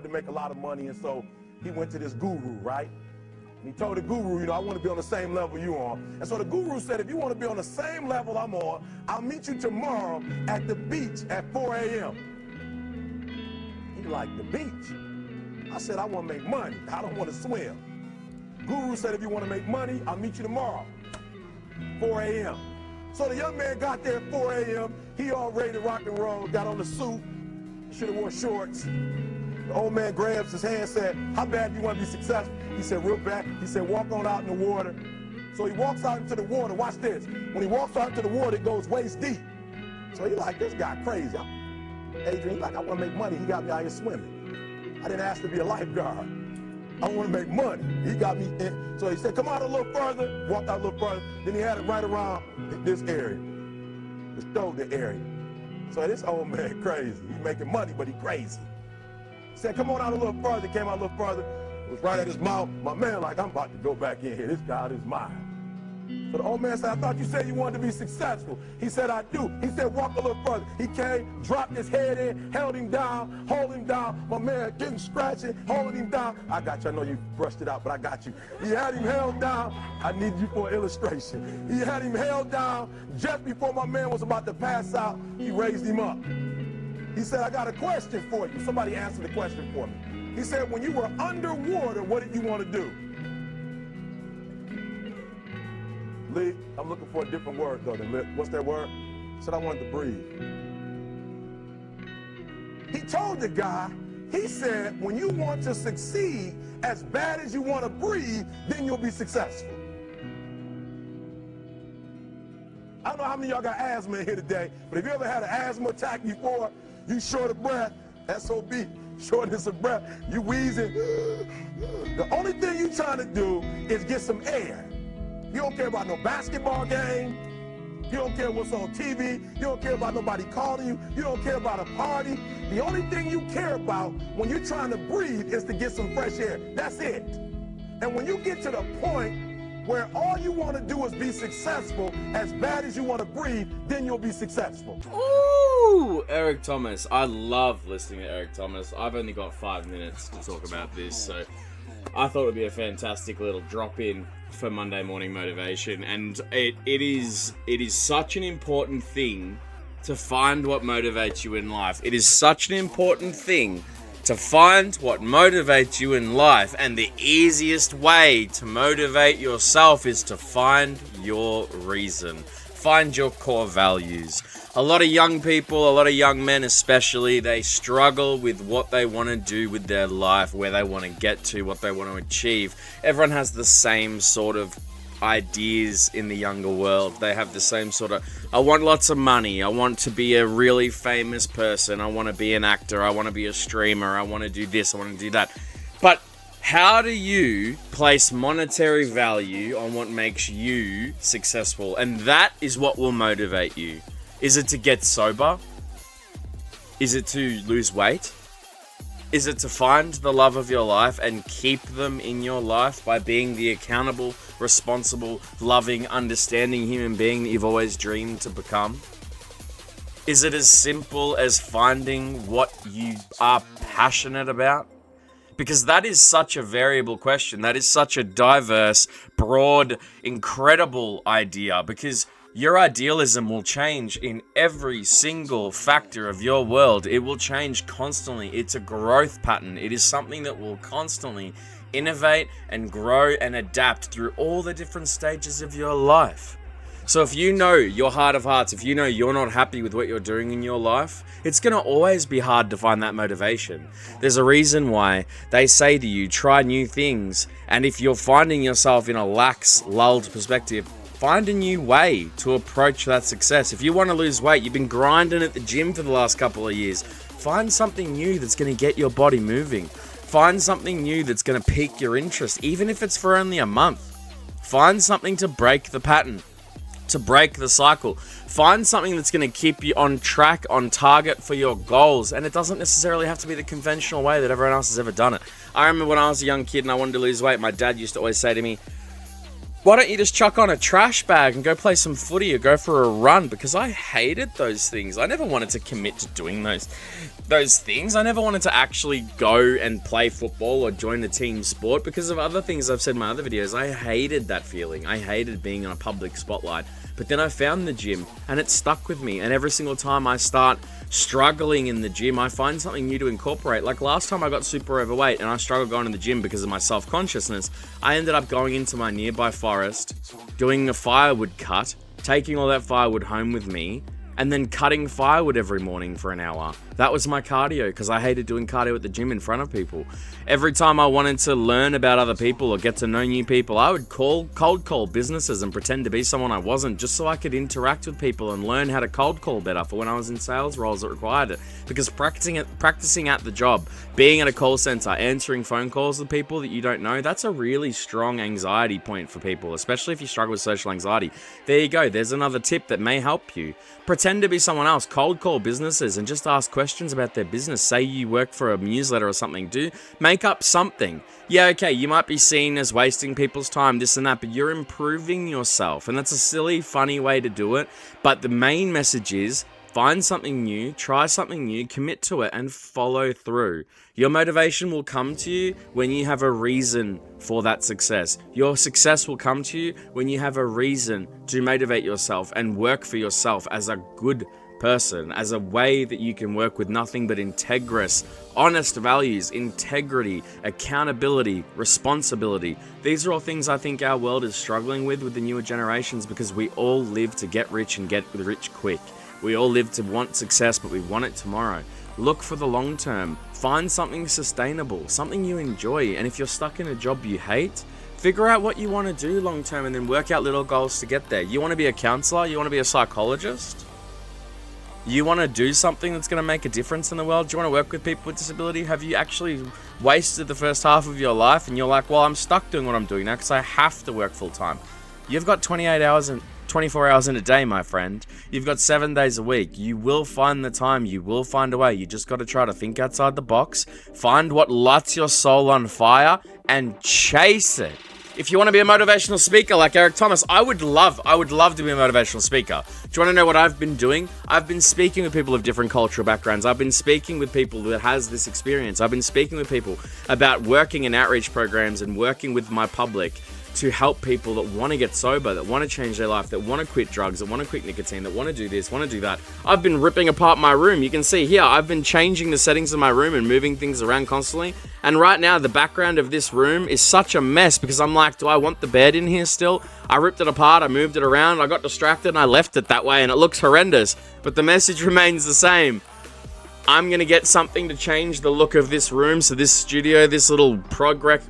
wanted to make a lot of money, and so he went to this guru, right? And he told the guru, I want to be on the same level you on. And so the guru said, if you want to be on the same level I'm on, I'll meet you tomorrow at the beach at 4 a.m. He like, the beach? I said, I want to make money. I don't want to swim. Guru said, if you want to make money, I'll meet you tomorrow, 4 a.m. So the young man got there at 4 a.m. He all ready to rock and roll, got on the suit. He should have worn shorts. The old man grabs his hand and said, how bad do you want to be successful? He said, real bad. He said, walk on out in the water. So he walks out into the water. Watch this. When he walks out into the water, it goes waist deep. So he like, this guy crazy. Adrian, he's like, I want to make money. He got me out here swimming. I didn't ask to be a lifeguard. I want to make money. He got me in. So he said, come out a little further. Walked out a little further. Then he had it right around this area, the shoulder area. So this old man crazy. He's making money, but he crazy. He said, come on out a little further. Came out a little further. It was right at his mouth. My man like, I'm about to go back in here. This guy is mine. So the old man said, I thought you said you wanted to be successful. He said, I do. He said, walk a little further. He came, dropped his head in, held him down, hold him down. My man getting scratching, holding him down. I got you. I know you brushed it out, but I got you. He had him held down. I need you for an illustration. He had him held down. Just before my man was about to pass out, he raised him up. He said, I got a question for you. Somebody answer the question for me. He said, when you were underwater, what did you want to do? Lee, I'm looking for a different word though than lip. What's that word? He said, I wanted to breathe. He told the guy, he said, when you want to succeed as bad as you want to breathe, then you'll be successful. I don't know how many of y'all got asthma in here today, but if you ever had an asthma attack before, you short of breath, SOB, shortness of breath, you wheezing. The only thing you trying to do is get some air. You don't care about no basketball game. You don't care what's on TV. You don't care about nobody calling you. You don't care about a party. The only thing you care about when you're trying to breathe is to get some fresh air. That's it. And when you get to the point where all you want to do is be successful as bad as you want to breathe, then you'll be successful. Ooh, Eric Thomas. I love listening to Eric Thomas. I've only got 5 minutes to talk about this, so I thought it would be a fantastic little drop-in for Monday morning motivation, and it is such an important thing to find what motivates you in life. It is such an important thing to find what motivates you in life, and the easiest way to motivate yourself is to find your reason. Find your core values. A lot of young people, a lot of young men especially, they struggle with what they want to do with their life, where they want to get to, what they want to achieve. Everyone has the same sort of ideas in the younger world. They have the same sort of, I want lots of money, I want to be a really famous person, I want to be an actor, I want to be a streamer, I want to do this, I want to do that. But how do you place monetary value on what makes you successful? And that is what will motivate you. Is it to get sober? Is it to lose weight? Is it to find the love of your life and keep them in your life by being the accountable, responsible, loving, understanding human being that you've always dreamed to become? Is it as simple as finding what you are passionate about? Because that is such a variable question. That is such a diverse, broad, incredible idea. Because your idealism will change in every single factor of your world. It will change constantly. It's a growth pattern. It is something that will constantly innovate and grow and adapt through all the different stages of your life. So if you know your heart of hearts, if you know you're not happy with what you're doing in your life, it's going to always be hard to find that motivation. There's a reason why they say to you, try new things. And if you're finding yourself in a lax, lulled perspective, find a new way to approach that success. If you want to lose weight, you've been grinding at the gym for the last couple of years, find something new that's going to get your body moving. Find something new that's going to pique your interest, even if it's for only a month. Find something to break the pattern, to break the cycle. Find something that's going to keep you on track, on target for your goals. And it doesn't necessarily have to be the conventional way that everyone else has ever done it. I remember when I was a young kid and I wanted to lose weight, my dad used to always say to me, Why don't you just chuck on a trash bag and go play some footy or go for a run? Because I hated those things. I never wanted to commit to doing those things. I never wanted to actually go and play football or join a team sport because of other things I've said in my other videos. I hated that feeling. I hated being in a public spotlight. But then I found the gym and it stuck with me. And every single time I start struggling in the gym, I find something new to incorporate. Like last time I got super overweight and I struggled going to the gym because of my self-consciousness, I ended up going into my nearby forest, doing a firewood cut, taking all that firewood home with me, and then cutting firewood every morning for an hour. That was my cardio, because I hated doing cardio at the gym in front of people. Every time I wanted to learn about other people or get to know new people, I would cold call businesses and pretend to be someone I wasn't, just so I could interact with people and learn how to cold call better for when I was in sales roles that required it. Because practicing at the job, being at a call center, answering phone calls with people that you don't know, that's a really strong anxiety point for people, especially if you struggle with social anxiety. There you go. There's another tip that may help you. Pretend to be someone else. Cold call businesses and just ask questions about their business. Say you work for a newsletter or something. Make up something. Yeah, okay, you might be seen as wasting people's time, this and that, but you're improving yourself. And that's a silly, funny way to do it. But the main message is, find something new, try something new, commit to it, and follow through. Your motivation will come to you when you have a reason for that success. Your success will come to you when you have a reason to motivate yourself and work for yourself as a good person, as a way that you can work with nothing but integrous, honest values, integrity, accountability, responsibility. These are all things I think our world is struggling with the newer generations, because we all live to get rich and get rich quick. We all live to want success, but we want it tomorrow. Look for the long term. Find something sustainable, something you enjoy. And if you're stuck in a job you hate, figure out what you want to do long term and then work out little goals to get there. You want to be a counselor? You want to be a psychologist? You want to do something that's going to make a difference in the world? Do you want to work with people with disability? Have you actually wasted the first half of your life and you're like, well, I'm stuck doing what I'm doing now because I have to work full time? You've got 28 hours and 24 hours in a day, my friend. You've got 7 days a week. You will find the time. You will find a way. You just got to try to think outside the box. Find what lights your soul on fire and chase it. If you want to be a motivational speaker like Eric Thomas, I would love to be a motivational speaker. Do you want to know what I've been doing? I've been speaking with people of different cultural backgrounds. I've been speaking with people that has this experience. I've been speaking with people about working in outreach programs and working with my public to help people that want to get sober, that want to change their life, that want to quit drugs, that want to quit nicotine, that want to do this, want to do that. I've been ripping apart my room. You can see here, I've been changing the settings of my room and moving things around constantly. And right now, the background of this room is such a mess because I'm like, do I want the bed in here still? I ripped it apart, I moved it around, I got distracted and I left it that way and it looks horrendous. But the message remains the same. I'm going to get something to change the look of this room. So this studio, this little project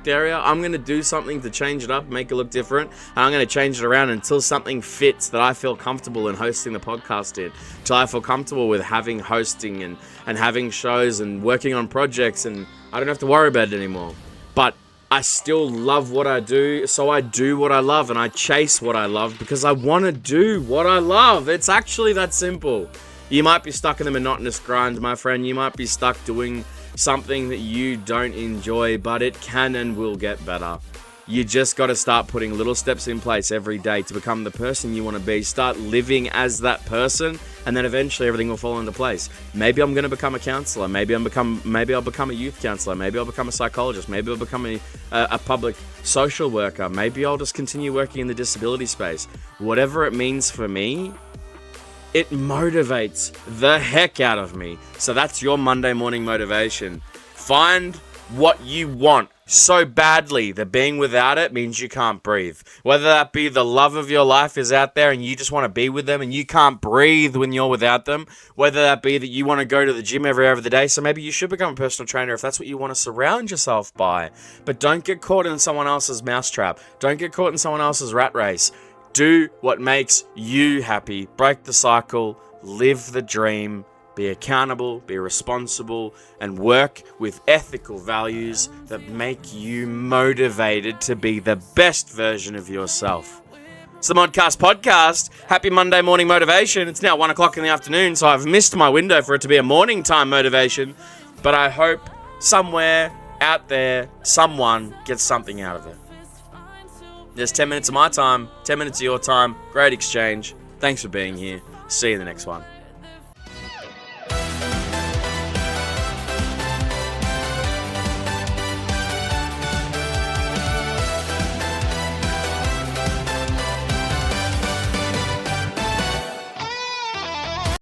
area, I'm going to do something to change it up, make it look different. And I'm going to change it around until something fits that I feel comfortable in hosting the podcast in. Until I feel comfortable with having hosting and having shows and working on projects. And I don't have to worry about it anymore. But I still love what I do. So I do what I love and I chase what I love because I want to do what I love. It's actually that simple. You might be stuck in the monotonous grind, my friend. You might be stuck doing something that you don't enjoy, but it can and will get better. You just got to start putting little steps in place every day to become the person you want to be. Start living as that person, and then eventually everything will fall into place. Maybe I'm going to become a counselor. Maybe I'll become a youth counselor. Maybe I'll become a psychologist. Maybe I'll become a public social worker. Maybe I'll just continue working in the disability space. Whatever it means for me, it motivates the heck out of me. So that's your Monday morning motivation. Find what you want so badly that being without it means you can't breathe. Whether that be the love of your life is out there and you just want to be with them and you can't breathe when you're without them. Whether that be that you want to go to the gym every hour of the day, so maybe you should become a personal trainer if that's what you want to surround yourself by. But don't get caught in someone else's mousetrap. Don't get caught in someone else's rat race. Do what makes you happy. Break the cycle. Live the dream. Be accountable. Be responsible. And work with ethical values that make you motivated to be the best version of yourself. It's the Modcast Podcast. Happy Monday morning motivation. It's now 1 o'clock in the afternoon, so I've missed my window for it to be a morning time motivation. But I hope somewhere out there, someone gets something out of it. There's 10 minutes of my time, 10 minutes of your time. Great exchange. Thanks for being here. See you in the next one.